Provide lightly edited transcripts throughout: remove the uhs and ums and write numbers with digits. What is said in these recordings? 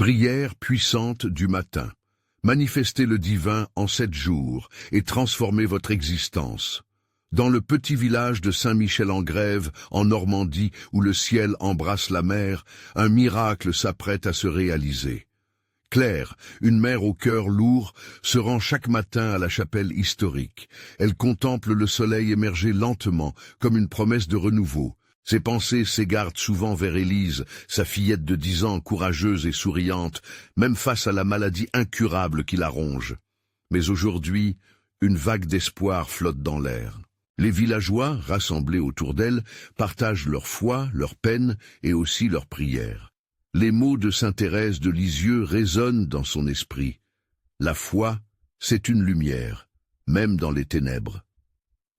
Prière puissante du matin. Manifestez le divin en 7 jours et transformez votre existence. Dans le petit village de Saint-Michel-en-Grève, en Normandie, où le ciel embrasse la mer, un miracle s'apprête à se réaliser. Claire, une mère au cœur lourd, se rend chaque matin à la chapelle historique. Elle contemple le soleil émerger lentement, comme une promesse de renouveau. Ses pensées s'égarent souvent vers Élise, sa fillette de 10 ans, courageuse et souriante, même face à la maladie incurable qui la ronge. Mais aujourd'hui, une vague d'espoir flotte dans l'air. Les villageois, rassemblés autour d'elle, partagent leur foi, leur peine et aussi leurs prières. Les mots de sainte Thérèse de Lisieux résonnent dans son esprit. La foi, c'est une lumière, même dans les ténèbres.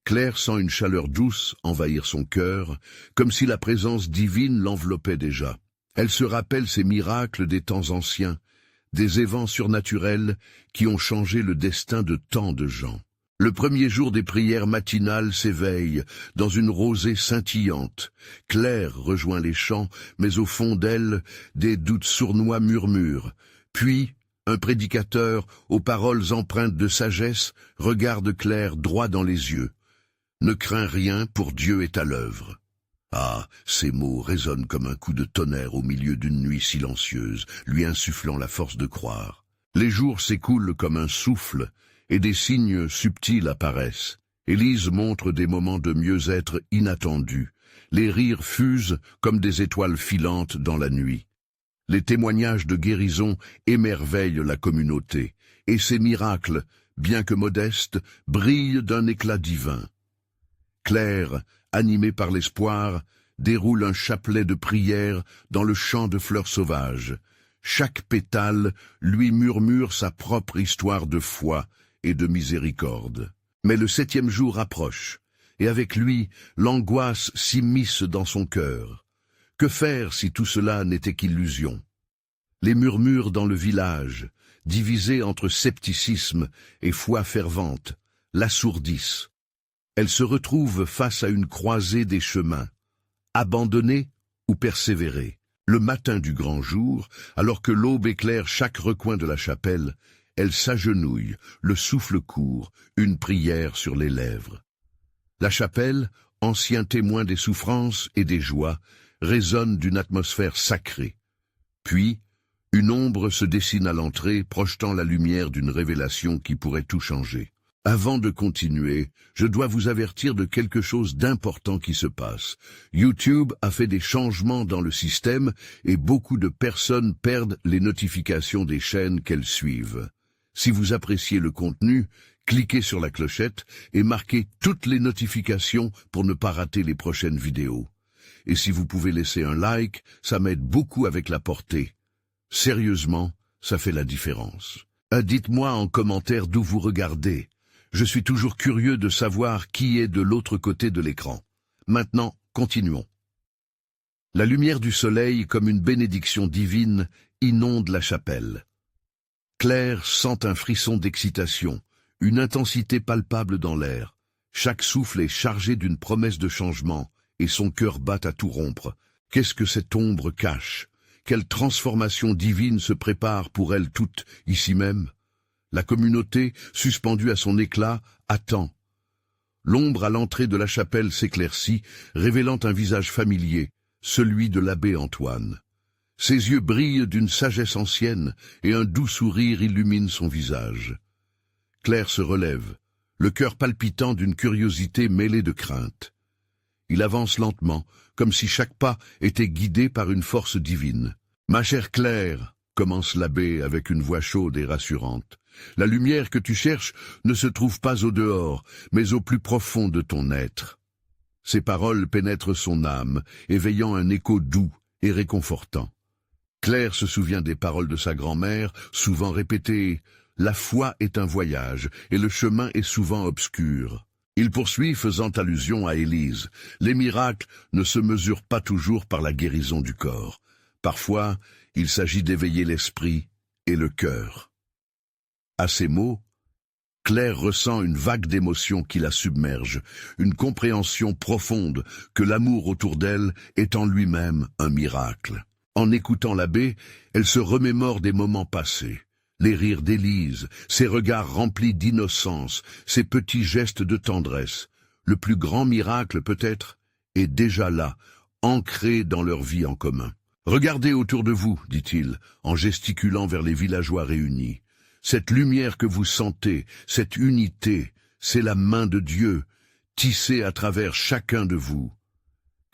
Claire sent une chaleur douce envahir son cœur, comme si la présence divine l'enveloppait déjà. Elle se rappelle ces miracles des temps anciens, des évents surnaturels qui ont changé le destin de tant de gens. Le premier jour des prières matinales s'éveille dans une rosée scintillante. Claire rejoint les chants, mais au fond d'elle, des doutes sournois murmurent. Puis, un prédicateur, aux paroles empreintes de sagesse, regarde Claire droit dans les yeux. Ne crains rien, pour Dieu est à l'œuvre. Ah, ces mots résonnent comme un coup de tonnerre au milieu d'une nuit silencieuse, lui insufflant la force de croire. Les jours s'écoulent comme un souffle, et des signes subtils apparaissent. Élise montre des moments de mieux-être inattendus. Les rires fusent comme des étoiles filantes dans la nuit. Les témoignages de guérison émerveillent la communauté, et ces miracles, bien que modestes, brillent d'un éclat divin. Claire, animée par l'espoir, déroule un chapelet de prières dans le champ de fleurs sauvages. Chaque pétale lui murmure sa propre histoire de foi et de miséricorde. Mais le 7e jour approche, et avec lui, l'angoisse s'immisce dans son cœur. Que faire si tout cela n'était qu'illusion? Les murmures dans le village, divisés entre scepticisme et foi fervente, l'assourdissent. Elle se retrouve face à une croisée des chemins. Abandonner ou persévérer? Le matin du grand jour, alors que l'aube éclaire chaque recoin de la chapelle, elle s'agenouille, le souffle court, une prière sur les lèvres. La chapelle, ancien témoin des souffrances et des joies, résonne d'une atmosphère sacrée. Puis, une ombre se dessine à l'entrée, projetant la lumière d'une révélation qui pourrait tout changer. Avant de continuer, je dois vous avertir de quelque chose d'important qui se passe. YouTube a fait des changements dans le système et beaucoup de personnes perdent les notifications des chaînes qu'elles suivent. Si vous appréciez le contenu, cliquez sur la clochette et marquez toutes les notifications pour ne pas rater les prochaines vidéos. Et si vous pouvez laisser un like, ça m'aide beaucoup avec la portée. Sérieusement, ça fait la différence. Dites-moi en commentaire d'où vous regardez. Je suis toujours curieux de savoir qui est de l'autre côté de l'écran. Maintenant, continuons. La lumière du soleil, comme une bénédiction divine, inonde la chapelle. Claire sent un frisson d'excitation, une intensité palpable dans l'air. Chaque souffle est chargé d'une promesse de changement, et son cœur bat à tout rompre. Qu'est-ce que cette ombre cache? Quelle transformation divine se prépare pour elle toute, ici même? La communauté, suspendue à son éclat, attend. L'ombre à l'entrée de la chapelle s'éclaircit, révélant un visage familier, celui de l'abbé Antoine. Ses yeux brillent d'une sagesse ancienne, et un doux sourire illumine son visage. Claire se relève, le cœur palpitant d'une curiosité mêlée de crainte. Il avance lentement, comme si chaque pas était guidé par une force divine. « Ma chère Claire », commence l'abbé avec une voix chaude et rassurante, « la lumière que tu cherches ne se trouve pas au dehors, mais au plus profond de ton être. » Ces paroles pénètrent son âme, éveillant un écho doux et réconfortant. Claire se souvient des paroles de sa grand-mère, souvent répétées « La foi est un voyage, et le chemin est souvent obscur. » Il poursuit faisant allusion à Élise. Les miracles ne se mesurent pas toujours par la guérison du corps. Parfois, il s'agit d'éveiller l'esprit et le cœur. À ces mots, Claire ressent une vague d'émotion qui la submerge, une compréhension profonde que l'amour autour d'elle est en lui-même un miracle. En écoutant l'abbé, elle se remémore des moments passés. Les rires d'Élise, ses regards remplis d'innocence, ses petits gestes de tendresse. Le plus grand miracle, peut-être, est déjà là, ancré dans leur vie en commun. « Regardez autour de vous, dit-il, en gesticulant vers les villageois réunis. Cette lumière que vous sentez, cette unité, c'est la main de Dieu, tissée à travers chacun de vous. »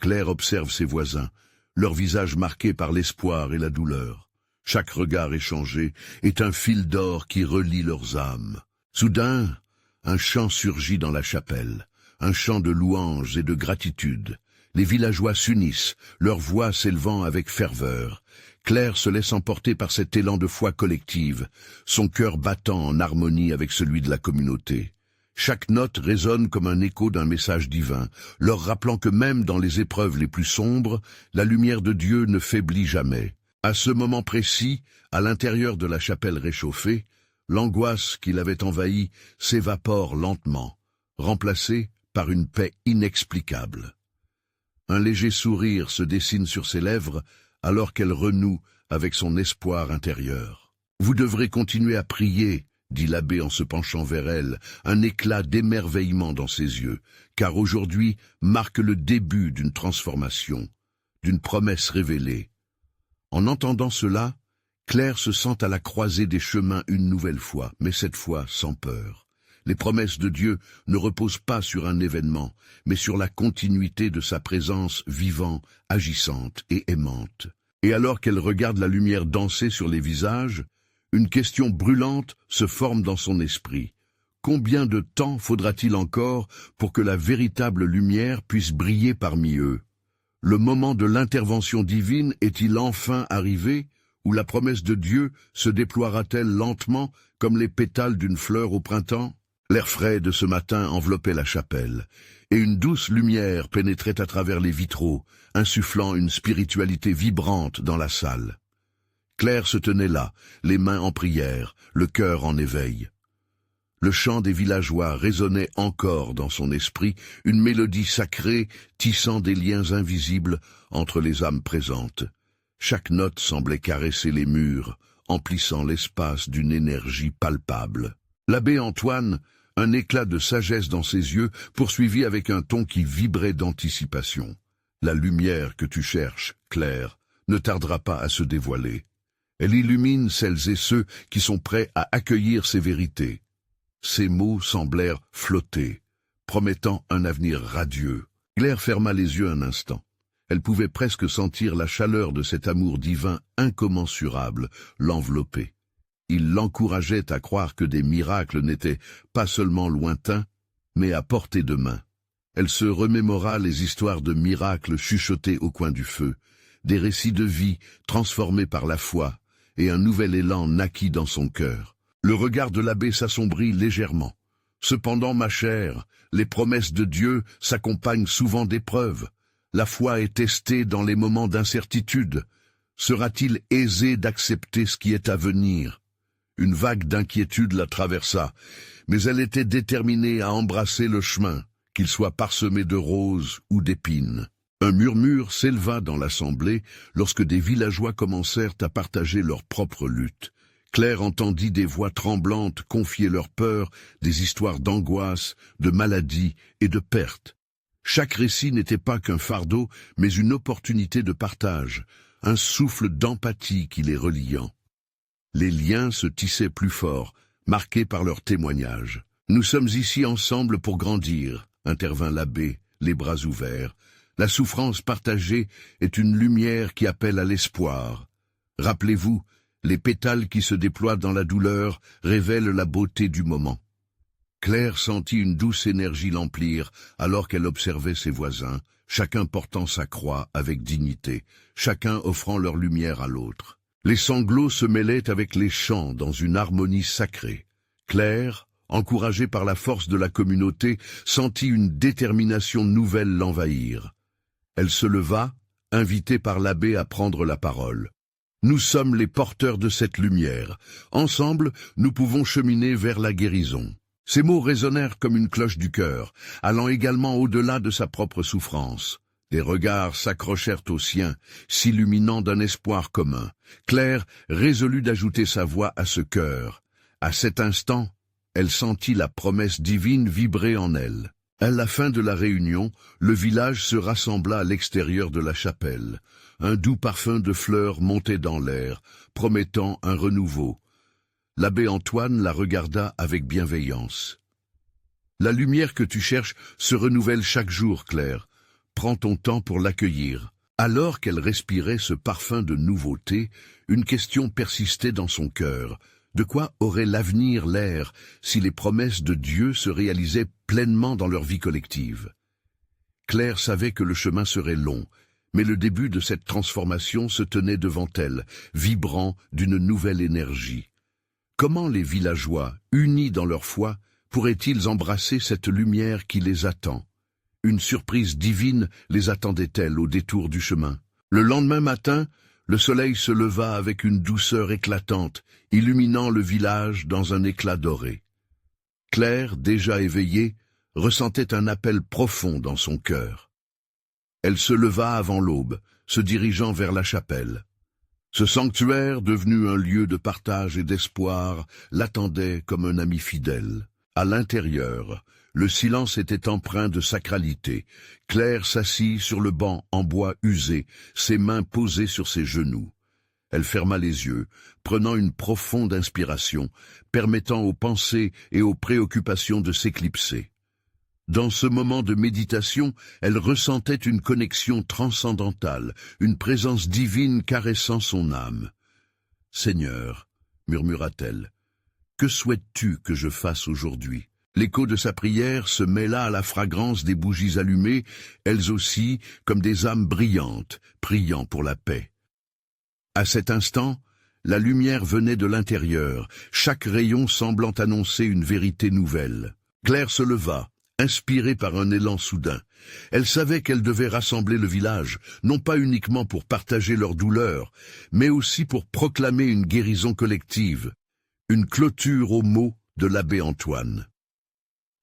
Claire observe ses voisins, leurs visages marqués par l'espoir et la douleur. Chaque regard échangé est un fil d'or qui relie leurs âmes. Soudain, un chant surgit dans la chapelle, un chant de louanges et de gratitude. Les villageois s'unissent, leurs voix s'élevant avec ferveur. Claire se laisse emporter par cet élan de foi collective, son cœur battant en harmonie avec celui de la communauté. Chaque note résonne comme un écho d'un message divin, leur rappelant que même dans les épreuves les plus sombres, la lumière de Dieu ne faiblit jamais. À ce moment précis, à l'intérieur de la chapelle réchauffée, l'angoisse qui l'avait envahie s'évapore lentement, remplacée par une paix inexplicable. Un léger sourire se dessine sur ses lèvres alors qu'elle renoue avec son espoir intérieur. « Vous devrez continuer à prier », dit l'abbé en se penchant vers elle, un éclat d'émerveillement dans ses yeux, car aujourd'hui marque le début d'une transformation, d'une promesse révélée. En entendant cela, Claire se sent à la croisée des chemins une nouvelle fois, mais cette fois sans peur. Les promesses de Dieu ne reposent pas sur un événement, mais sur la continuité de sa présence vivante, agissante et aimante. Et alors qu'elle regarde la lumière danser sur les visages, une question brûlante se forme dans son esprit. Combien de temps faudra-t-il encore pour que la véritable lumière puisse briller parmi eux? Le moment de l'intervention divine est-il enfin arrivé, où la promesse de Dieu se déploiera-t-elle lentement comme les pétales d'une fleur au printemps? L'air frais de ce matin enveloppait la chapelle, et une douce lumière pénétrait à travers les vitraux, insufflant une spiritualité vibrante dans la salle. Claire se tenait là, les mains en prière, le cœur en éveil. Le chant des villageois résonnait encore dans son esprit, une mélodie sacrée tissant des liens invisibles entre les âmes présentes. Chaque note semblait caresser les murs, emplissant l'espace d'une énergie palpable. L'abbé Antoine, un éclat de sagesse dans ses yeux, poursuivit avec un ton qui vibrait d'anticipation. « La lumière que tu cherches, Claire, ne tardera pas à se dévoiler. Elle illumine celles et ceux qui sont prêts à accueillir ces vérités. » Ces mots semblèrent flotter, promettant un avenir radieux. Claire ferma les yeux un instant. Elle pouvait presque sentir la chaleur de cet amour divin incommensurable l'envelopper. Il l'encourageait à croire que des miracles n'étaient pas seulement lointains, mais à portée de main. Elle se remémora les histoires de miracles chuchotés au coin du feu, des récits de vie transformés par la foi, et un nouvel élan naquit dans son cœur. Le regard de l'abbé s'assombrit légèrement. « Cependant, ma chère, les promesses de Dieu s'accompagnent souvent d'épreuves. La foi est testée dans les moments d'incertitude. Sera-t-il aisé d'accepter ce qui est à venir ?» Une vague d'inquiétude la traversa, mais elle était déterminée à embrasser le chemin, qu'il soit parsemé de roses ou d'épines. Un murmure s'éleva dans l'assemblée lorsque des villageois commencèrent à partager leur propre lutte. Claire entendit des voix tremblantes confier leurs peurs, des histoires d'angoisse, de maladie et de perte. Chaque récit n'était pas qu'un fardeau, mais une opportunité de partage, un souffle d'empathie qui les reliant. Les liens se tissaient plus forts, marqués par leurs témoignages. « Nous sommes ici ensemble pour grandir », intervint l'abbé, les bras ouverts. « La souffrance partagée est une lumière qui appelle à l'espoir. Rappelez-vous, les pétales qui se déploient dans la douleur révèlent la beauté du moment. » Claire sentit une douce énergie l'emplir alors qu'elle observait ses voisins, chacun portant sa croix avec dignité, chacun offrant leur lumière à l'autre. Les sanglots se mêlaient avec les chants dans une harmonie sacrée. Claire, encouragée par la force de la communauté, sentit une détermination nouvelle l'envahir. Elle se leva, invitée par l'abbé à prendre la parole. « Nous sommes les porteurs de cette lumière. Ensemble, nous pouvons cheminer vers la guérison. » Ces mots résonnèrent comme une cloche du cœur, allant également au-delà de sa propre souffrance. Des regards s'accrochèrent aux siens, s'illuminant d'un espoir commun. Claire résolut d'ajouter sa voix à ce chœur. À cet instant, elle sentit la promesse divine vibrer en elle. À la fin de la réunion, le village se rassembla à l'extérieur de la chapelle. Un doux parfum de fleurs montait dans l'air, promettant un renouveau. L'abbé Antoine la regarda avec bienveillance. « La lumière que tu cherches se renouvelle chaque jour, Claire. Prends ton temps pour l'accueillir. » Alors qu'elle respirait ce parfum de nouveauté, une question persistait dans son cœur. De quoi aurait l'avenir l'air si les promesses de Dieu se réalisaient pleinement dans leur vie collective? Claire savait que le chemin serait long, mais le début de cette transformation se tenait devant elle, vibrant d'une nouvelle énergie. Comment les villageois, unis dans leur foi, pourraient-ils embrasser cette lumière qui les attend? Une surprise divine les attendait-elle au détour du chemin? Le lendemain matin, le soleil se leva avec une douceur éclatante, illuminant le village dans un éclat doré. Claire, déjà éveillée, ressentait un appel profond dans son cœur. Elle se leva avant l'aube, se dirigeant vers la chapelle. Ce sanctuaire, devenu un lieu de partage et d'espoir, l'attendait comme un ami fidèle. À l'intérieur, le silence était empreint de sacralité. Claire s'assit sur le banc en bois usé, ses mains posées sur ses genoux. Elle ferma les yeux, prenant une profonde inspiration, permettant aux pensées et aux préoccupations de s'éclipser. Dans ce moment de méditation, elle ressentait une connexion transcendantale, une présence divine caressant son âme. « Seigneur, » murmura-t-elle, « que souhaites-tu que je fasse aujourd'hui ?» L'écho de sa prière se mêla à la fragrance des bougies allumées, elles aussi comme des âmes brillantes, priant pour la paix. À cet instant, la lumière venait de l'intérieur, chaque rayon semblant annoncer une vérité nouvelle. Claire se leva, inspirée par un élan soudain. Elle savait qu'elle devait rassembler le village, non pas uniquement pour partager leur douleur, mais aussi pour proclamer une guérison collective, une clôture aux mots de l'abbé Antoine.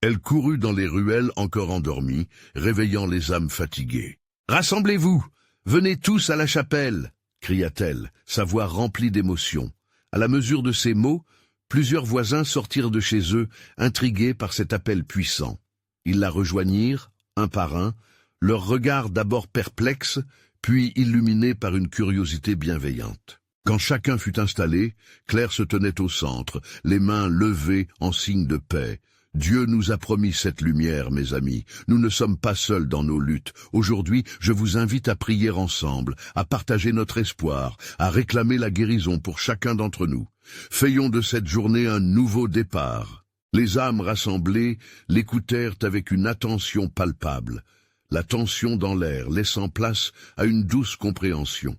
Elle courut dans les ruelles encore endormies, réveillant les âmes fatiguées. « Rassemblez-vous! Venez tous à la chapelle !» cria-t-elle, sa voix remplie d'émotion. À la mesure de ces mots, plusieurs voisins sortirent de chez eux, intrigués par cet appel puissant. Ils la rejoignirent, un par un, leurs regards d'abord perplexes, puis illuminés par une curiosité bienveillante. Quand chacun fut installé, Claire se tenait au centre, les mains levées en signe de paix. Dieu nous a promis cette lumière, mes amis. Nous ne sommes pas seuls dans nos luttes. Aujourd'hui, je vous invite à prier ensemble, à partager notre espoir, à réclamer la guérison pour chacun d'entre nous. Faisons de cette journée un nouveau départ. Les âmes rassemblées l'écoutèrent avec une attention palpable, la tension dans l'air laissant place à une douce compréhension.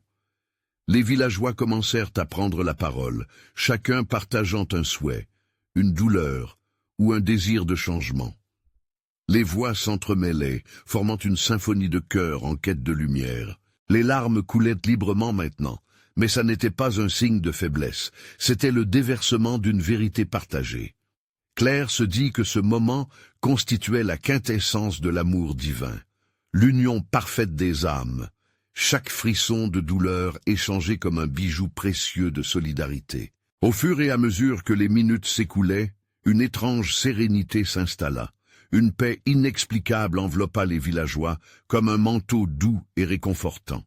Les villageois commencèrent à prendre la parole, chacun partageant un souhait, une douleur, ou un désir de changement. Les voix s'entremêlaient, formant une symphonie de cœur en quête de lumière. Les larmes coulaient librement maintenant, mais ça n'était pas un signe de faiblesse, c'était le déversement d'une vérité partagée. Claire se dit que ce moment constituait la quintessence de l'amour divin, l'union parfaite des âmes, chaque frisson de douleur échangé comme un bijou précieux de solidarité. Au fur et à mesure que les minutes s'écoulaient, une étrange sérénité s'installa. Une paix inexplicable enveloppa les villageois comme un manteau doux et réconfortant.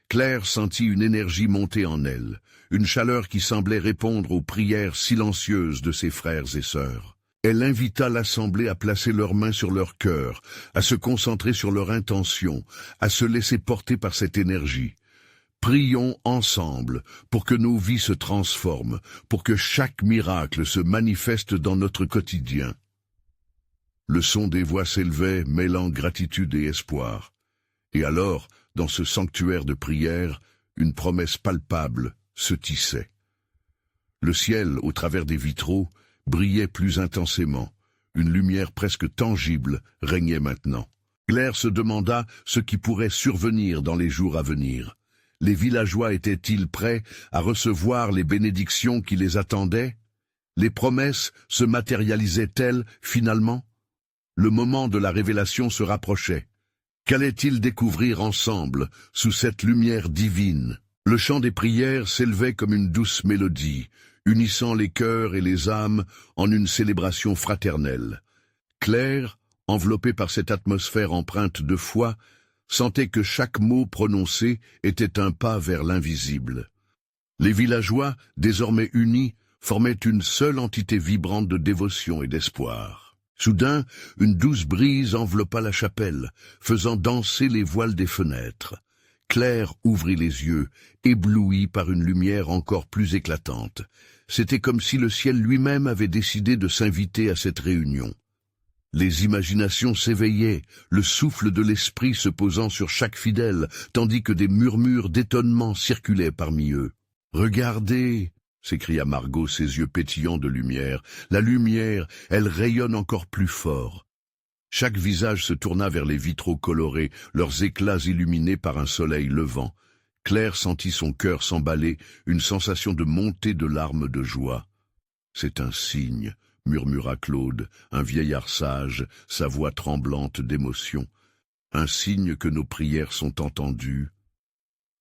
Claire sentit une énergie monter en elle, une chaleur qui semblait répondre aux prières silencieuses de ses frères et sœurs. Elle invita l'assemblée à placer leurs mains sur leur cœur, à se concentrer sur leur intention, à se laisser porter par cette énergie. Prions ensemble pour que nos vies se transforment, pour que chaque miracle se manifeste dans notre quotidien. Le son des voix s'élevait, mêlant gratitude et espoir. Et alors, dans ce sanctuaire de prière, une promesse palpable se tissait. Le ciel, au travers des vitraux, brillait plus intensément. Une lumière presque tangible régnait maintenant. Claire se demanda ce qui pourrait survenir dans les jours à venir. Les villageois étaient-ils prêts à recevoir les bénédictions qui les attendaient? Les promesses se matérialisaient-elles finalement? Le moment de la révélation se rapprochait. Qu'allaient-ils découvrir ensemble, sous cette lumière divine? Le chant des prières s'élevait comme une douce mélodie, unissant les cœurs et les âmes en une célébration fraternelle. Claire, enveloppée par cette atmosphère empreinte de foi, sentait que chaque mot prononcé était un pas vers l'invisible. Les villageois, désormais unis, formaient une seule entité vibrante de dévotion et d'espoir. Soudain, une douce brise enveloppa la chapelle, faisant danser les voiles des fenêtres. Claire ouvrit les yeux, éblouie par une lumière encore plus éclatante. C'était comme si le ciel lui-même avait décidé de s'inviter à cette réunion. Les imaginations s'éveillaient, le souffle de l'esprit se posant sur chaque fidèle, tandis que des murmures d'étonnement circulaient parmi eux. « Regardez !» s'écria Margot, ses yeux pétillants de lumière. « La lumière, elle rayonne encore plus fort. » Chaque visage se tourna vers les vitraux colorés, leurs éclats illuminés par un soleil levant. Claire sentit son cœur s'emballer, une sensation de montée de larmes de joie. « C'est un signe », murmura Claude, un vieillard sage, sa voix tremblante d'émotion. « Un signe que nos prières sont entendues. »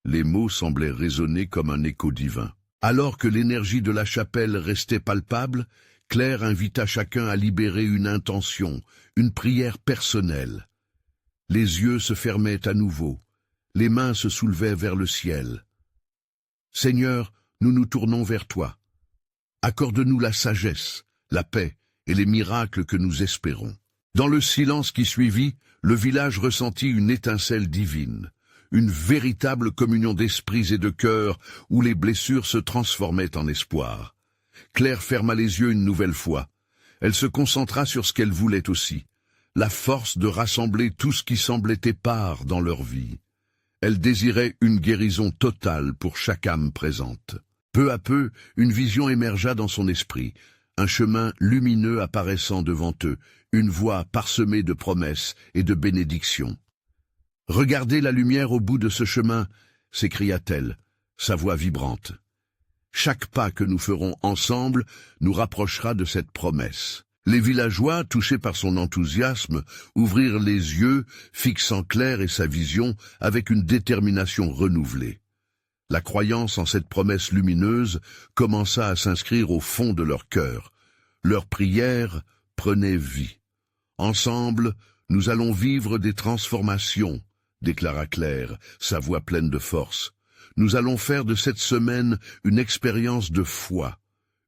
Les mots semblaient résonner comme un écho divin. Alors que l'énergie de la chapelle restait palpable, Claire invita chacun à libérer une intention, une prière personnelle. Les yeux se fermaient à nouveau, les mains se soulevaient vers le ciel. « Seigneur, nous nous tournons vers toi. Accorde-nous la sagesse, la paix et les miracles que nous espérons. » Dans le silence qui suivit, le village ressentit une étincelle divine, une véritable communion d'esprits et de cœurs où les blessures se transformaient en espoir. Claire ferma les yeux une nouvelle fois. Elle se concentra sur ce qu'elle voulait aussi, la force de rassembler tout ce qui semblait épars dans leur vie. Elle désirait une guérison totale pour chaque âme présente. Peu à peu, une vision émergea dans son esprit, un chemin lumineux apparaissant devant eux, une voie parsemée de promesses et de bénédictions. « Regardez la lumière au bout de ce chemin !» s'écria-t-elle, sa voix vibrante. « Chaque pas que nous ferons ensemble nous rapprochera de cette promesse. » Les villageois, touchés par son enthousiasme, ouvrirent les yeux, fixant Claire et sa vision avec une détermination renouvelée. La croyance en cette promesse lumineuse commença à s'inscrire au fond de leur cœur. Leurs prières prenaient vie. « Ensemble, nous allons vivre des transformations », déclara Claire, sa voix pleine de force. « Nous allons faire de cette semaine une expérience de foi,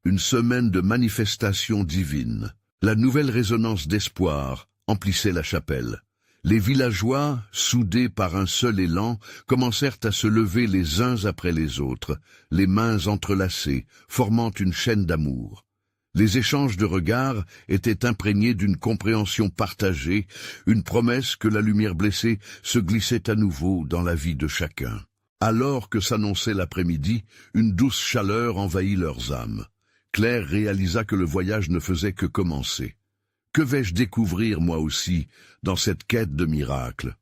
une semaine de manifestation divine. » La nouvelle résonance d'espoir emplissait la chapelle. Les villageois, soudés par un seul élan, commencèrent à se lever les uns après les autres, les mains entrelacées, formant une chaîne d'amour. Les échanges de regards étaient imprégnés d'une compréhension partagée, une promesse que la lumière blessée se glissait à nouveau dans la vie de chacun. Alors que s'annonçait l'après-midi, une douce chaleur envahit leurs âmes. Claire réalisa que le voyage ne faisait que commencer. Que vais-je découvrir moi aussi dans cette quête de miracles?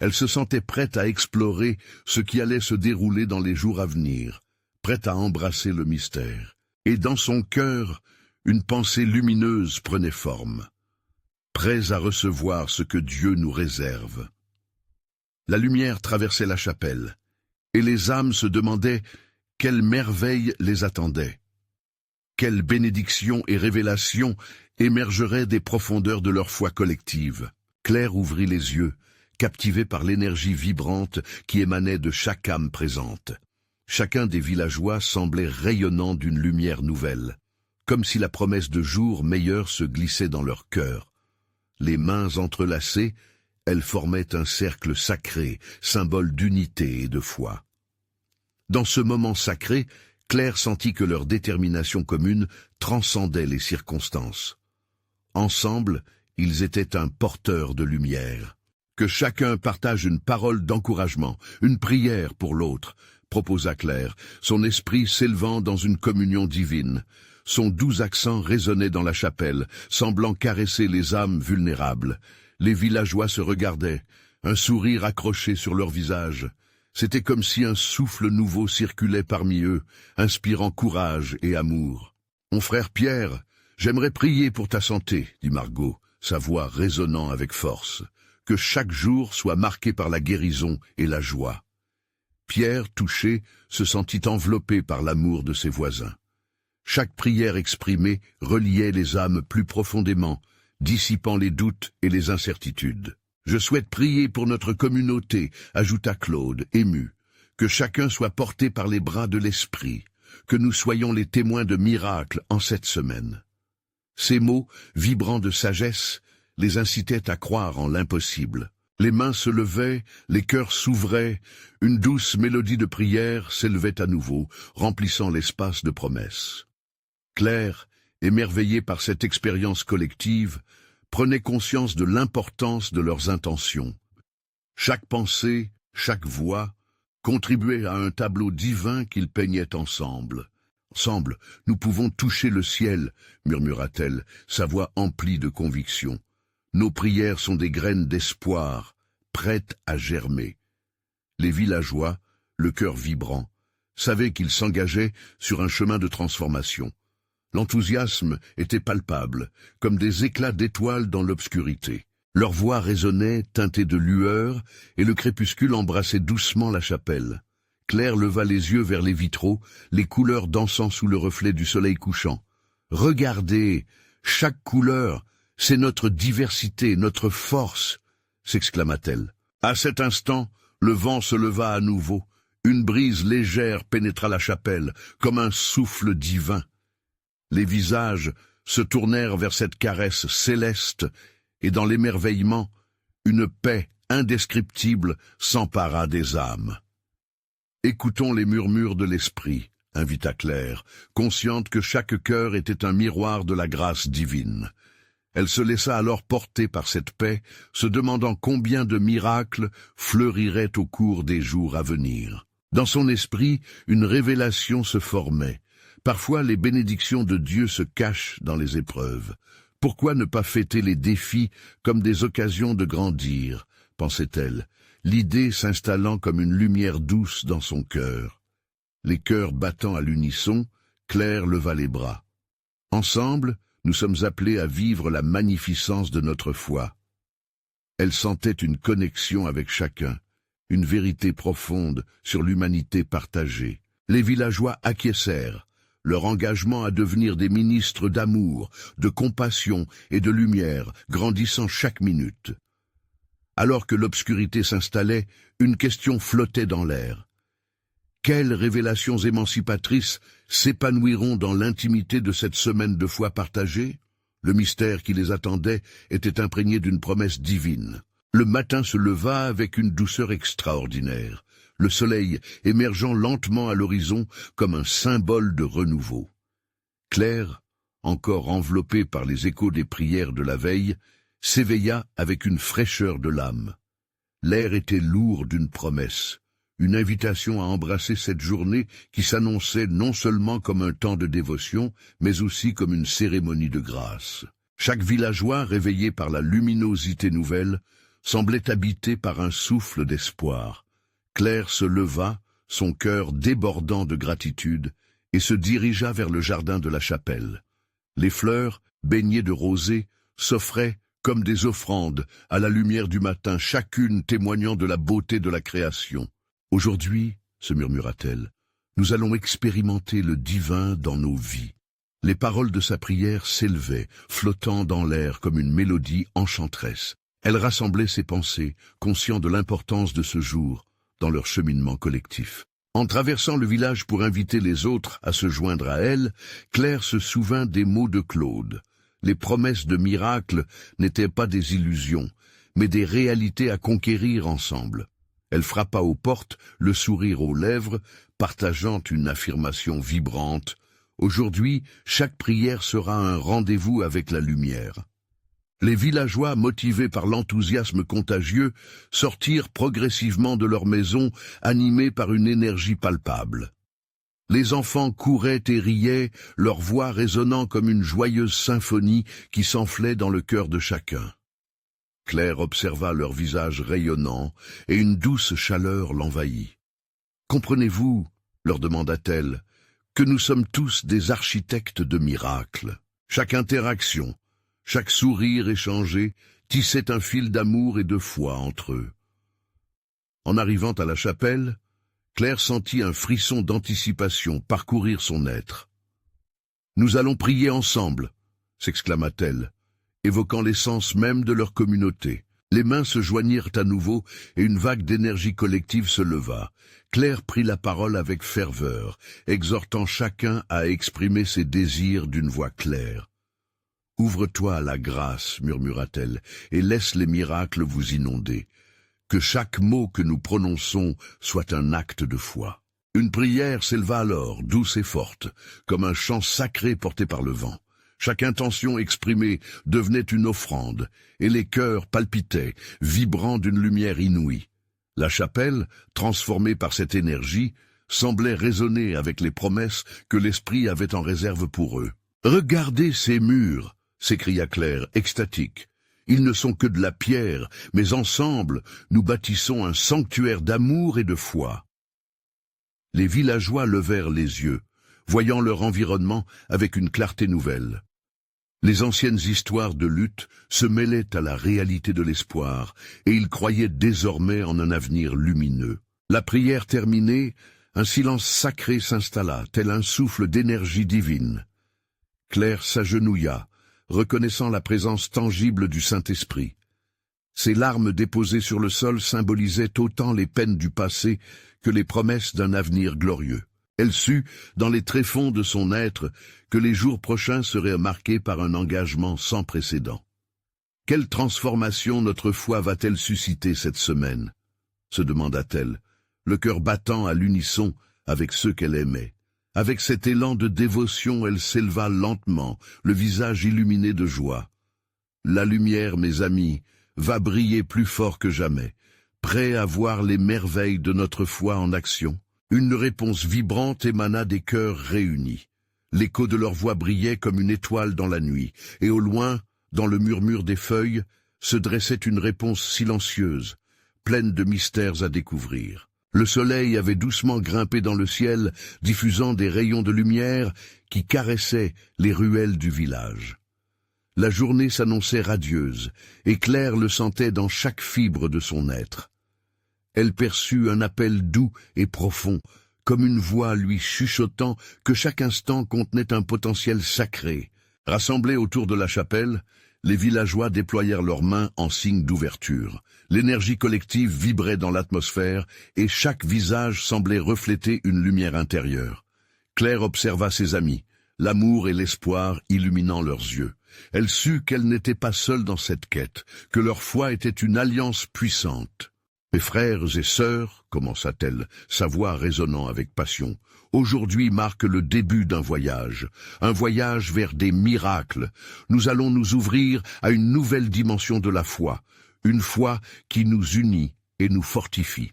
Elle se sentait prête à explorer ce qui allait se dérouler dans les jours à venir, prête à embrasser le mystère. Et dans son cœur, une pensée lumineuse prenait forme. Prêts à recevoir ce que Dieu nous réserve. La lumière traversait la chapelle, et les âmes se demandaient quelle merveille les attendait. Quelle bénédiction et révélation émergerait des profondeurs de leur foi collective. Claire ouvrit les yeux, captivée par l'énergie vibrante qui émanait de chaque âme présente. Chacun des villageois semblait rayonnant d'une lumière nouvelle, comme si la promesse de jours meilleurs se glissait dans leur cœur. Les mains entrelacées, elles formaient un cercle sacré, symbole d'unité et de foi. Dans ce moment sacré, Claire sentit que leur détermination commune transcendait les circonstances. Ensemble, ils étaient un porteur de lumière. Que chacun partage une parole d'encouragement, une prière pour l'autre, proposa Claire, son esprit s'élevant dans une communion divine. Son doux accent résonnait dans la chapelle, semblant caresser les âmes vulnérables. Les villageois se regardaient, un sourire accroché sur leur visage. C'était comme si un souffle nouveau circulait parmi eux, inspirant courage et amour. « Mon frère Pierre, j'aimerais prier pour ta santé, dit Margot, sa voix résonnant avec force. « que chaque jour soit marqué par la guérison et la joie. Pierre, touché, se sentit enveloppé par l'amour de ses voisins. Chaque prière exprimée reliait les âmes plus profondément, dissipant les doutes et les incertitudes. « Je souhaite prier pour notre communauté », ajouta Claude, ému, « que chacun soit porté par les bras de l'Esprit, que nous soyons les témoins de miracles en cette semaine. » Ces mots, vibrants de sagesse, les incitaient à croire en l'impossible. Les mains se levaient, les cœurs s'ouvraient, une douce mélodie de prière s'élevait à nouveau, remplissant l'espace de promesses. Claire, émerveillée par cette expérience collective, prenait conscience de l'importance de leurs intentions. Chaque pensée, chaque voix, contribuait à un tableau divin qu'ils peignaient ensemble. « Ensemble, nous pouvons toucher le ciel », murmura-t-elle, sa voix emplie de conviction. « Nos prières sont des graines d'espoir, prêtes à germer. » Les villageois, le cœur vibrant, savaient qu'ils s'engageaient sur un chemin de transformation. L'enthousiasme était palpable, comme des éclats d'étoiles dans l'obscurité. Leurs voix résonnaient, teintées de lueur, et le crépuscule embrassait doucement la chapelle. Claire leva les yeux vers les vitraux, les couleurs dansant sous le reflet du soleil couchant. « Regardez, chaque couleur, c'est notre diversité, notre force !» s'exclama-t-elle. À cet instant, le vent se leva à nouveau. Une brise légère pénétra la chapelle, comme un souffle divin. Les visages se tournèrent vers cette caresse céleste, et dans l'émerveillement, une paix indescriptible s'empara des âmes. « Écoutons les murmures de l'esprit », invita Claire, consciente que chaque cœur était un miroir de la grâce divine. Elle se laissa alors porter par cette paix, se demandant combien de miracles fleuriraient au cours des jours à venir. Dans son esprit, une révélation se formait. Parfois, les bénédictions de Dieu se cachent dans les épreuves. Pourquoi ne pas fêter les défis comme des occasions de grandir, pensait-elle, l'idée s'installant comme une lumière douce dans son cœur. Les cœurs battant à l'unisson, Claire leva les bras. Ensemble, nous sommes appelés à vivre la magnificence de notre foi. Elle sentait une connexion avec chacun, une vérité profonde sur l'humanité partagée. Les villageois acquiescèrent, leur engagement à devenir des ministres d'amour, de compassion et de lumière, grandissant chaque minute. Alors que l'obscurité s'installait, une question flottait dans l'air. Quelles révélations émancipatrices s'épanouiront dans l'intimité de cette semaine de foi partagée? Le mystère qui les attendait était imprégné d'une promesse divine. Le matin se leva avec une douceur extraordinaire, le soleil émergeant lentement à l'horizon comme un symbole de renouveau. Claire, encore enveloppée par les échos des prières de la veille, s'éveilla avec une fraîcheur de l'âme. L'air était lourd d'une promesse, une invitation à embrasser cette journée qui s'annonçait non seulement comme un temps de dévotion, mais aussi comme une cérémonie de grâce. Chaque villageois, réveillé par la luminosité nouvelle, semblait habité par un souffle d'espoir. Claire se leva, son cœur débordant de gratitude, et se dirigea vers le jardin de la chapelle. Les fleurs, baignées de rosée, s'offraient comme des offrandes à la lumière du matin, chacune témoignant de la beauté de la création. « Aujourd'hui, » se murmura-t-elle, « nous allons expérimenter le divin dans nos vies. » Les paroles de sa prière s'élevaient, flottant dans l'air comme une mélodie enchanteresse. Elle rassemblait ses pensées, conscient de l'importance de ce jour, dans leur cheminement collectif. En traversant le village pour inviter les autres à se joindre à elle, Claire se souvint des mots de Claude. Les promesses de miracles n'étaient pas des illusions, mais des réalités à conquérir ensemble. Elle frappa aux portes, le sourire aux lèvres, partageant une affirmation vibrante. Aujourd'hui, chaque prière sera un rendez-vous avec la lumière. Les villageois, motivés par l'enthousiasme contagieux, sortirent progressivement de leur maison, animés par une énergie palpable. Les enfants couraient et riaient, leur voix résonnant comme une joyeuse symphonie qui s'enflait dans le cœur de chacun. Claire observa leurs visages rayonnants, et une douce chaleur l'envahit. « Comprenez-vous, » leur demanda-t-elle, « que nous sommes tous des architectes de miracles. Chaque interaction, chaque sourire échangé tissaient un fil d'amour et de foi entre eux. En arrivant à la chapelle, Claire sentit un frisson d'anticipation parcourir son être. « Nous allons prier ensemble !» s'exclama-t-elle, évoquant l'essence même de leur communauté. Les mains se joignirent à nouveau et une vague d'énergie collective se leva. Claire prit la parole avec ferveur, exhortant chacun à exprimer ses désirs d'une voix claire. « Ouvre-toi à la grâce, murmura-t-elle, et laisse les miracles vous inonder. Que chaque mot que nous prononçons soit un acte de foi. » Une prière s'éleva alors, douce et forte, comme un chant sacré porté par le vent. Chaque intention exprimée devenait une offrande, et les cœurs palpitaient, vibrant d'une lumière inouïe. La chapelle, transformée par cette énergie, semblait résonner avec les promesses que l'Esprit avait en réserve pour eux. « Regardez ces murs !» s'écria Claire, extatique. « Ils ne sont que de la pierre, mais ensemble, nous bâtissons un sanctuaire d'amour et de foi. » Les villageois levèrent les yeux, voyant leur environnement avec une clarté nouvelle. Les anciennes histoires de lutte se mêlaient à la réalité de l'espoir, et ils croyaient désormais en un avenir lumineux. La prière terminée, un silence sacré s'installa, tel un souffle d'énergie divine. Claire s'agenouilla, reconnaissant la présence tangible du Saint-Esprit. Ses larmes déposées sur le sol symbolisaient autant les peines du passé que les promesses d'un avenir glorieux. Elle sut, dans les tréfonds de son être, que les jours prochains seraient marqués par un engagement sans précédent. Quelle transformation notre foi va-t-elle susciter cette semaine? Se demanda-t-elle, le cœur battant à l'unisson avec ceux qu'elle aimait. Avec cet élan de dévotion, elle s'éleva lentement, le visage illuminé de joie. La lumière, mes amis, va briller plus fort que jamais, prêt à voir les merveilles de notre foi en action. Une réponse vibrante émana des cœurs réunis. L'écho de leur voix brillait comme une étoile dans la nuit, et au loin, dans le murmure des feuilles, se dressait une réponse silencieuse, pleine de mystères à découvrir. Le soleil avait doucement grimpé dans le ciel, diffusant des rayons de lumière qui caressaient les ruelles du village. La journée s'annonçait radieuse, et Claire le sentait dans chaque fibre de son être. Elle perçut un appel doux et profond, comme une voix lui chuchotant que chaque instant contenait un potentiel sacré. Rassemblés autour de la chapelle, les villageois déployèrent leurs mains en signe d'ouverture. L'énergie collective vibrait dans l'atmosphère et chaque visage semblait refléter une lumière intérieure. Claire observa ses amis, l'amour et l'espoir illuminant leurs yeux. Elle sut qu'elle n'était pas seule dans cette quête, que leur foi était une alliance puissante. « Mes frères et sœurs, commença-t-elle, sa voix résonnant avec passion, aujourd'hui marque le début d'un voyage vers des miracles. Nous allons nous ouvrir à une nouvelle dimension de la foi, une foi qui nous unit et nous fortifie. »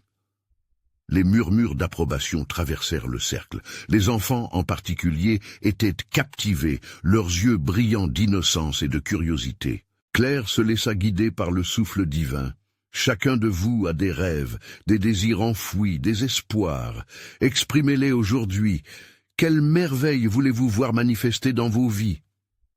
Les murmures d'approbation traversèrent le cercle. Les enfants en particulier étaient captivés, leurs yeux brillants d'innocence et de curiosité. Claire se laissa guider par le souffle divin. Chacun de vous a des rêves, des désirs enfouis, des espoirs. Exprimez-les aujourd'hui. Quelle merveille voulez-vous voir manifester dans vos vies?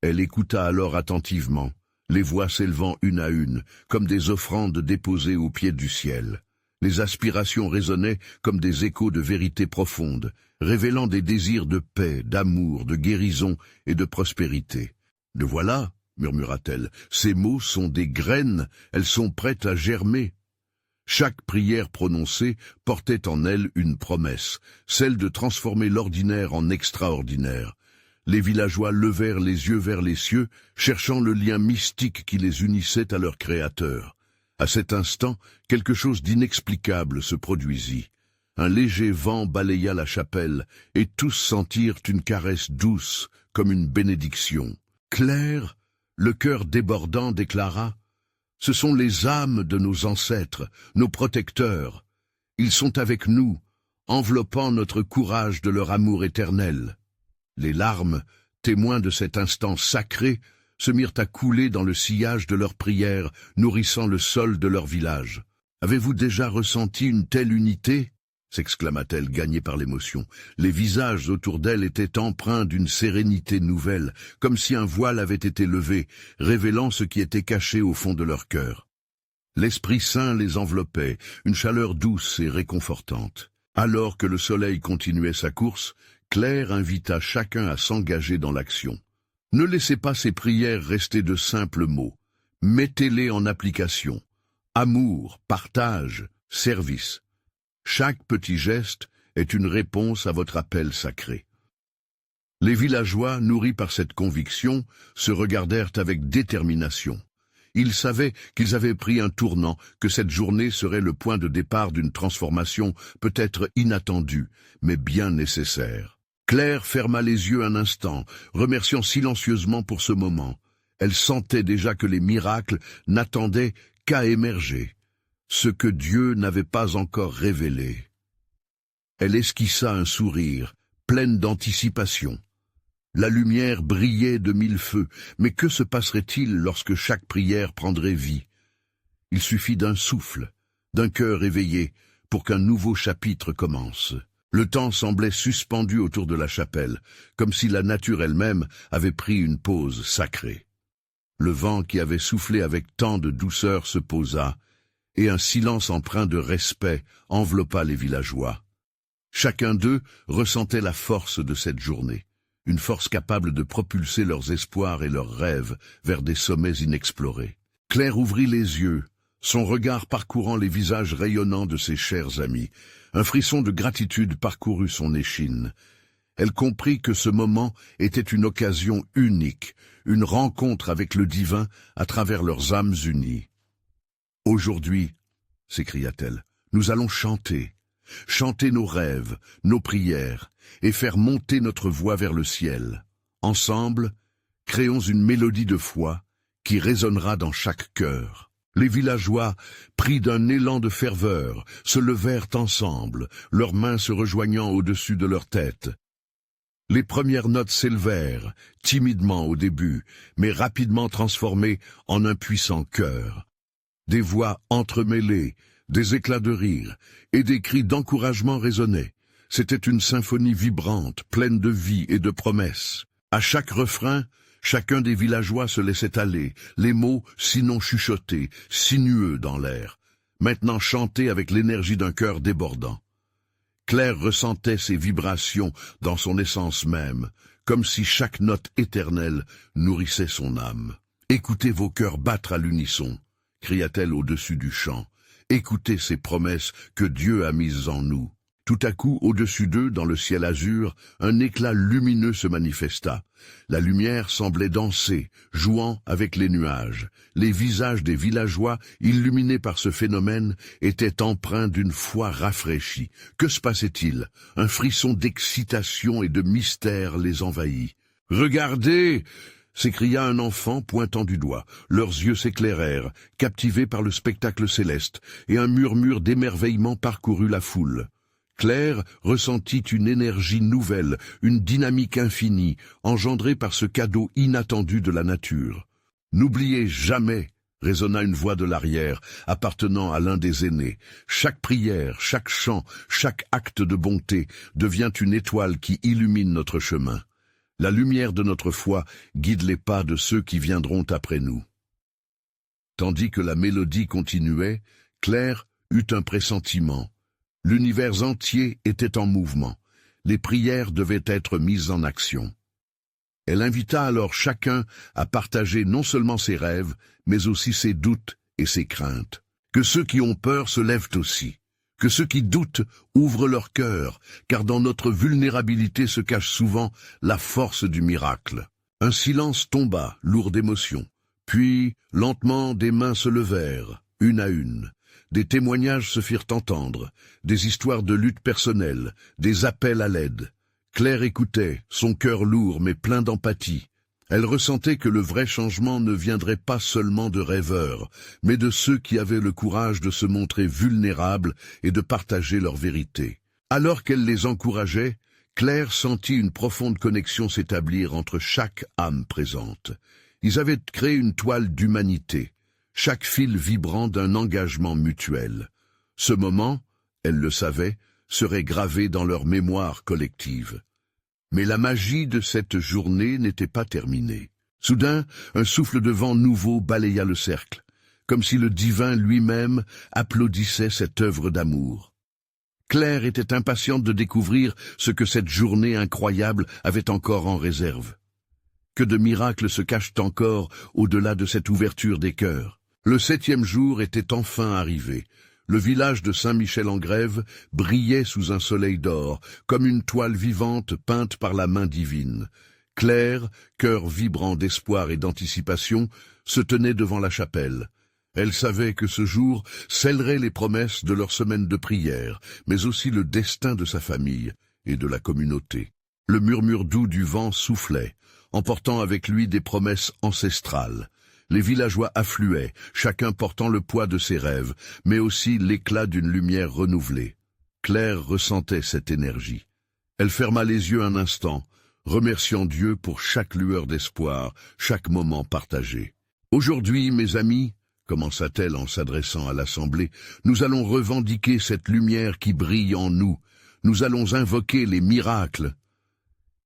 Elle écouta alors attentivement, les voix s'élevant une à une, comme des offrandes déposées au pied du ciel. Les aspirations résonnaient comme des échos de vérité profonde, révélant des désirs de paix, d'amour, de guérison et de prospérité. « Le voilà !» murmura-t-elle, « ces mots sont des graines, elles sont prêtes à germer. » Chaque prière prononcée portait en elle une promesse, celle de transformer l'ordinaire en extraordinaire. Les villageois levèrent les yeux vers les cieux, cherchant le lien mystique qui les unissait à leur Créateur. À cet instant, quelque chose d'inexplicable se produisit. Un léger vent balaya la chapelle, et tous sentirent une caresse douce, comme une bénédiction. Claire, le cœur débordant, déclara « Ce sont les âmes de nos ancêtres, nos protecteurs. Ils sont avec nous, enveloppant notre courage de leur amour éternel. » Les larmes, témoins de cet instant sacré, se mirent à couler dans le sillage de leurs prières, nourrissant le sol de leur village. Avez-vous déjà ressenti une telle unité? s'exclama-t-elle, gagnée par l'émotion. Les visages autour d'elle étaient empreints d'une sérénité nouvelle, comme si un voile avait été levé, révélant ce qui était caché au fond de leur cœur. L'Esprit Saint les enveloppait, une chaleur douce et réconfortante. Alors que le soleil continuait sa course, Claire invita chacun à s'engager dans l'action. Ne laissez pas ces prières rester de simples mots. Mettez-les en application. Amour, partage, service. Chaque petit geste est une réponse à votre appel sacré. Les villageois, nourris par cette conviction, se regardèrent avec détermination. Ils savaient qu'ils avaient pris un tournant, que cette journée serait le point de départ d'une transformation peut-être inattendue, mais bien nécessaire. Claire ferma les yeux un instant, remerciant silencieusement pour ce moment. Elle sentait déjà que les miracles n'attendaient qu'à émerger, ce que Dieu n'avait pas encore révélé. Elle esquissa un sourire, pleine d'anticipation. La lumière brillait de mille feux, mais que se passerait-il lorsque chaque prière prendrait vie? Il suffit d'un souffle, d'un cœur éveillé, pour qu'un nouveau chapitre commence. Le temps semblait suspendu autour de la chapelle, comme si la nature elle-même avait pris une pause sacrée. Le vent qui avait soufflé avec tant de douceur se posa, et un silence empreint de respect enveloppa les villageois. Chacun d'eux ressentait la force de cette journée, une force capable de propulser leurs espoirs et leurs rêves vers des sommets inexplorés. Claire ouvrit les yeux, son regard parcourant les visages rayonnants de ses chers amis. Un frisson de gratitude parcourut son échine. Elle comprit que ce moment était une occasion unique, une rencontre avec le divin à travers leurs âmes unies. « Aujourd'hui, » s'écria-t-elle, « nous allons chanter nos rêves, nos prières, et faire monter notre voix vers le ciel. Ensemble, créons une mélodie de foi qui résonnera dans chaque cœur. » Les villageois, pris d'un élan de ferveur, se levèrent ensemble, leurs mains se rejoignant au-dessus de leur tête. Les premières notes s'élevèrent, timidement au début, mais rapidement transformées en un puissant chœur. Des voix entremêlées, des éclats de rire et des cris d'encouragement résonnaient. C'était une symphonie vibrante, pleine de vie et de promesses. À chaque refrain, chacun des villageois se laissait aller, les mots, sinon chuchotés, sinueux dans l'air, maintenant chantés avec l'énergie d'un cœur débordant. Claire ressentait ces vibrations dans son essence même, comme si chaque note éternelle nourrissait son âme. « Écoutez vos cœurs battre à l'unisson », cria-t-elle au-dessus du chant. « Écoutez ces promesses que Dieu a mises en nous. » Tout à coup, au-dessus d'eux, dans le ciel azur, un éclat lumineux se manifesta. La lumière semblait danser, jouant avec les nuages. Les visages des villageois, illuminés par ce phénomène, étaient empreints d'une foi rafraîchie. Que se passait-il? Un frisson d'excitation et de mystère les envahit. « Regardez !» s'écria un enfant pointant du doigt. Leurs yeux s'éclairèrent, captivés par le spectacle céleste, et un murmure d'émerveillement parcourut la foule. Claire ressentit une énergie nouvelle, une dynamique infinie, engendrée par ce cadeau inattendu de la nature. « N'oubliez jamais !» résonna une voix de l'arrière, appartenant à l'un des aînés. « Chaque prière, chaque chant, chaque acte de bonté devient une étoile qui illumine notre chemin. La lumière de notre foi guide les pas de ceux qui viendront après nous. » Tandis que la mélodie continuait, Claire eut un pressentiment. L'univers entier était en mouvement. Les prières devaient être mises en action. Elle invita alors chacun à partager non seulement ses rêves, mais aussi ses doutes et ses craintes. Que ceux qui ont peur se lèvent aussi. Que ceux qui doutent ouvrent leur cœur, car dans notre vulnérabilité se cache souvent la force du miracle. Un silence tomba, lourd d'émotion. Puis, lentement, des mains se levèrent, une à une. Des témoignages se firent entendre, des histoires de lutte personnelle, des appels à l'aide. Claire écoutait, son cœur lourd mais plein d'empathie. Elle ressentait que le vrai changement ne viendrait pas seulement de rêveurs, mais de ceux qui avaient le courage de se montrer vulnérables et de partager leur vérité. Alors qu'elle les encourageait, Claire sentit une profonde connexion s'établir entre chaque âme présente. Ils avaient créé une toile d'humanité, chaque fil vibrant d'un engagement mutuel. Ce moment, elle le savait, serait gravé dans leur mémoire collective. Mais la magie de cette journée n'était pas terminée. Soudain, un souffle de vent nouveau balaya le cercle, comme si le divin lui-même applaudissait cette œuvre d'amour. Claire était impatiente de découvrir ce que cette journée incroyable avait encore en réserve. Que de miracles se cachent encore au-delà de cette ouverture des cœurs. Le 7e jour était enfin arrivé. Le village de Saint-Michel-en-Grève brillait sous un soleil d'or, comme une toile vivante peinte par la main divine. Claire, cœur vibrant d'espoir et d'anticipation, se tenait devant la chapelle. Elle savait que ce jour scellerait les promesses de leur semaine de prière, mais aussi le destin de sa famille et de la communauté. Le murmure doux du vent soufflait, emportant avec lui des promesses ancestrales. Les villageois affluaient, chacun portant le poids de ses rêves, mais aussi l'éclat d'une lumière renouvelée. Claire ressentait cette énergie. Elle ferma les yeux un instant, remerciant Dieu pour chaque lueur d'espoir, chaque moment partagé. « Aujourd'hui, mes amis, » commença-t-elle en s'adressant à l'assemblée, « nous allons revendiquer cette lumière qui brille en nous. Nous allons invoquer les miracles. »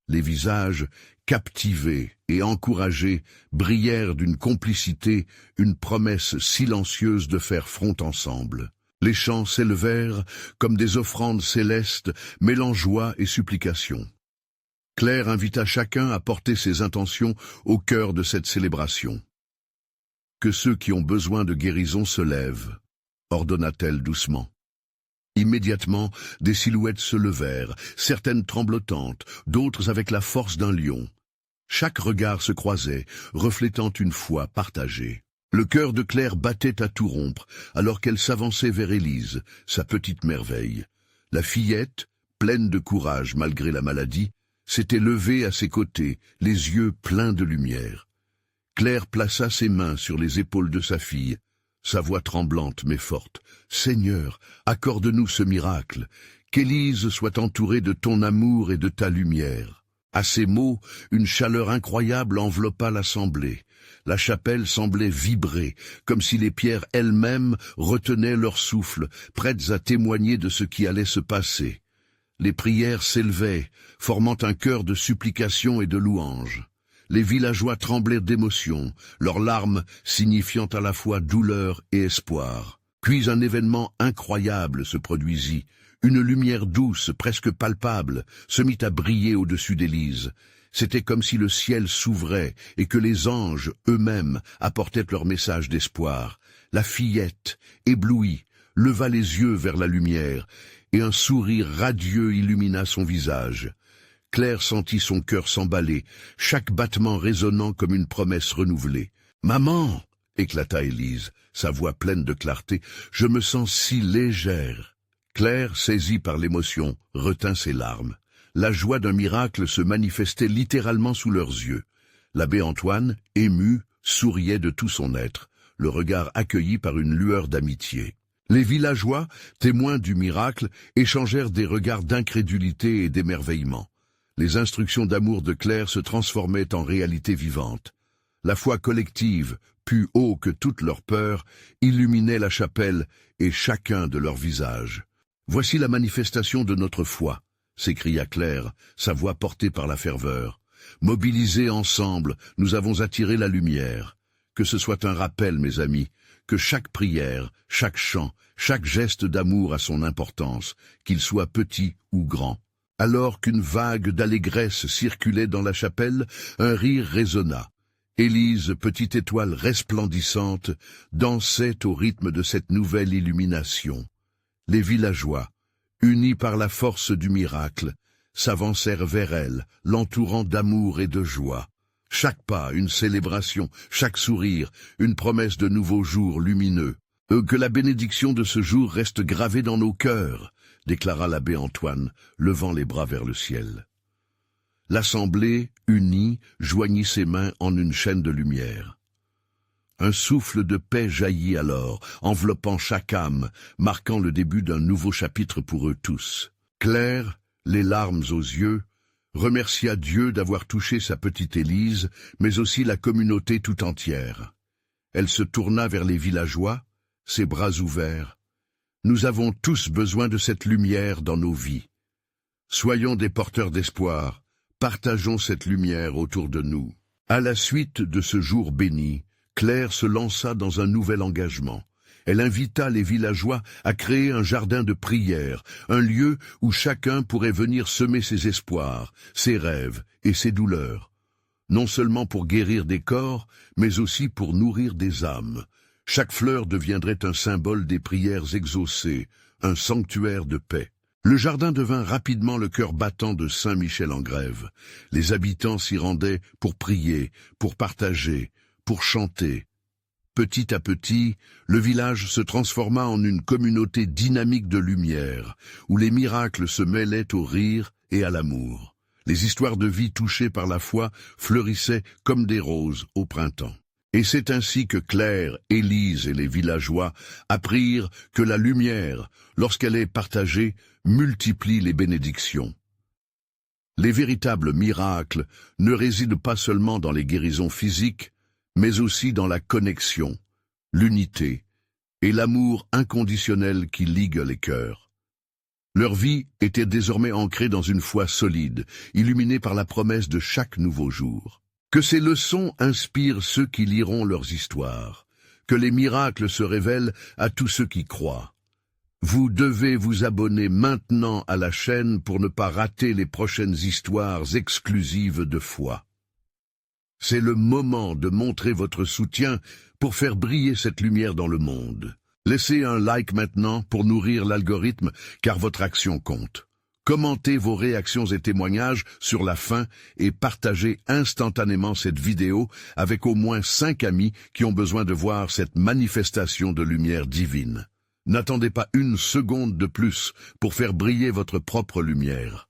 Les visages, captivés et encouragés, brillèrent d'une complicité, une promesse silencieuse de faire front ensemble. Les chants s'élevèrent comme des offrandes célestes, mêlant joie et supplication. Claire invita chacun à porter ses intentions au cœur de cette célébration. « Que ceux qui ont besoin de guérison se lèvent », ordonna-t-elle doucement. Immédiatement, des silhouettes se levèrent, certaines tremblotantes, d'autres avec la force d'un lion. Chaque regard se croisait, reflétant une foi partagée. Le cœur de Claire battait à tout rompre, alors qu'elle s'avançait vers Élise, sa petite merveille. La fillette, pleine de courage malgré la maladie, s'était levée à ses côtés, les yeux pleins de lumière. Claire plaça ses mains sur les épaules de sa fille, sa voix tremblante mais forte. « Seigneur, accorde-nous ce miracle, qu'Élise soit entourée de ton amour et de ta lumière. » À ces mots, une chaleur incroyable enveloppa l'assemblée. La chapelle semblait vibrer, comme si les pierres elles-mêmes retenaient leur souffle, prêtes à témoigner de ce qui allait se passer. Les prières s'élevaient, formant un chœur de supplication et de louanges. Les villageois tremblèrent d'émotion, leurs larmes signifiant à la fois douleur et espoir. Puis un événement incroyable se produisit. Une lumière douce, presque palpable, se mit à briller au-dessus d'Élise. C'était comme si le ciel s'ouvrait et que les anges eux-mêmes apportaient leur message d'espoir. La fillette, éblouie, leva les yeux vers la lumière, et un sourire radieux illumina son visage. Claire sentit son cœur s'emballer, chaque battement résonnant comme une promesse renouvelée. « Maman !» éclata Élise, sa voix pleine de clarté, « je me sens si légère. » Claire, saisie par l'émotion, retint ses larmes. La joie d'un miracle se manifestait littéralement sous leurs yeux. L'abbé Antoine, ému, souriait de tout son être, le regard accueilli par une lueur d'amitié. Les villageois, témoins du miracle, échangèrent des regards d'incrédulité et d'émerveillement. Les instructions d'amour de Claire se transformaient en réalité vivante. La foi collective, plus haut que toute leur peur, illuminait la chapelle et chacun de leurs visages. « Voici la manifestation de notre foi », s'écria Claire, sa voix portée par la ferveur. « Mobilisés ensemble, nous avons attiré la lumière. Que ce soit un rappel, mes amis, que chaque prière, chaque chant, chaque geste d'amour a son importance, qu'il soit petit ou grand. » Alors qu'une vague d'allégresse circulait dans la chapelle, un rire résonna. Élise, petite étoile resplendissante, dansait au rythme de cette nouvelle illumination. Les villageois, unis par la force du miracle, s'avancèrent vers elle, l'entourant d'amour et de joie. Chaque pas, une célébration, chaque sourire, une promesse de nouveaux jours lumineux. Que la bénédiction de ce jour reste gravée dans nos cœurs, déclara l'abbé Antoine, levant les bras vers le ciel. L'assemblée, unie, joignit ses mains en une chaîne de lumière. Un souffle de paix jaillit alors, enveloppant chaque âme, marquant le début d'un nouveau chapitre pour eux tous. Claire, les larmes aux yeux, remercia Dieu d'avoir touché sa petite Élise, mais aussi la communauté tout entière. Elle se tourna vers les villageois, ses bras ouverts. Nous avons tous besoin de cette lumière dans nos vies. Soyons des porteurs d'espoir, partageons cette lumière autour de nous. À la suite de ce jour béni, Claire se lança dans un nouvel engagement. Elle invita les villageois à créer un jardin de prière, un lieu où chacun pourrait venir semer ses espoirs, ses rêves et ses douleurs. Non seulement pour guérir des corps, mais aussi pour nourrir des âmes. Chaque fleur deviendrait un symbole des prières exaucées, un sanctuaire de paix. Le jardin devint rapidement le cœur battant de Saint-Michel-en-Grève. Les habitants s'y rendaient pour prier, pour partager, pour chanter. Petit à petit, le village se transforma en une communauté dynamique de lumière, où les miracles se mêlaient au rire et à l'amour. Les histoires de vie touchées par la foi fleurissaient comme des roses au printemps. Et c'est ainsi que Claire, Élise et les villageois apprirent que la lumière, lorsqu'elle est partagée, multiplie les bénédictions. Les véritables miracles ne résident pas seulement dans les guérisons physiques, mais aussi dans la connexion, l'unité et l'amour inconditionnel qui ligue les cœurs. Leur vie était désormais ancrée dans une foi solide, illuminée par la promesse de chaque nouveau jour. Que ces leçons inspirent ceux qui liront leurs histoires, que les miracles se révèlent à tous ceux qui croient. Vous devez vous abonner maintenant à la chaîne pour ne pas rater les prochaines histoires exclusives de foi. C'est le moment de montrer votre soutien pour faire briller cette lumière dans le monde. Laissez un like maintenant pour nourrir l'algorithme, car votre action compte. Commentez vos réactions et témoignages sur la fin et partagez instantanément cette vidéo avec au moins 5 amis qui ont besoin de voir cette manifestation de lumière divine. N'attendez pas une seconde de plus pour faire briller votre propre lumière.